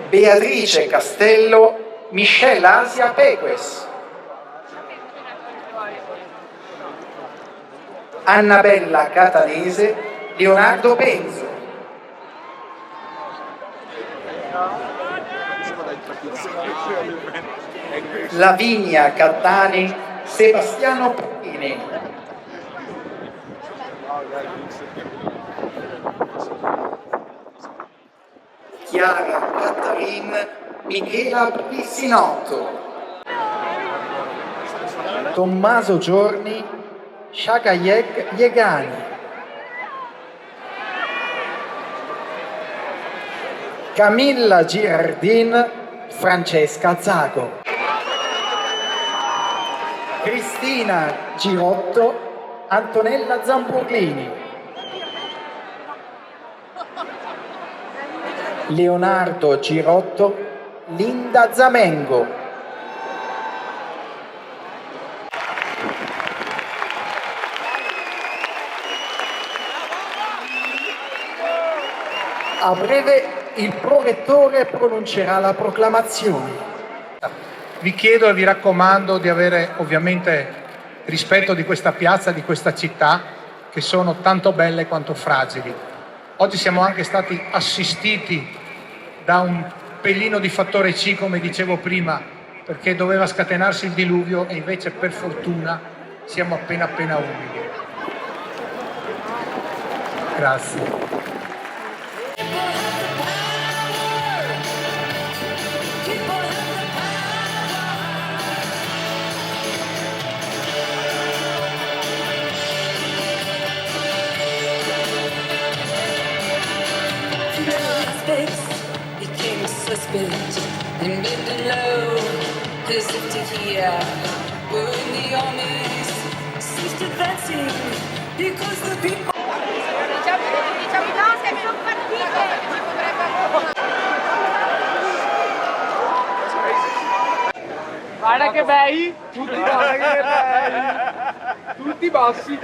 Beatrice Castello, Michelle Asia Peques, Annabella Catanese, Leonardo Penzo, Lavinia Cattani, Sebastiano Pini, Chiara Cattarin, Michela Pissinotto, Tommaso Giorni, Shagayek Yegani, Camilla Girardin, Francesca Zago, Cristina Girotto, Antonella Zamburlini, Leonardo Girotto, Linda Zamengo, a breve il prorettore pronuncerà la proclamazione. Vi chiedo e vi raccomando di avere ovviamente rispetto di questa piazza, di questa città, che sono tanto belle quanto fragili. Oggi siamo anche stati assistiti da un pelino di fattore C, come dicevo prima, perché doveva scatenarsi il diluvio e invece per fortuna siamo appena umidi. Grazie. Became suspect and bending low as if to hear when the armies ceased advancing because the people. Diciamo no, siamo partite. Guarda che bei, tutti bassi.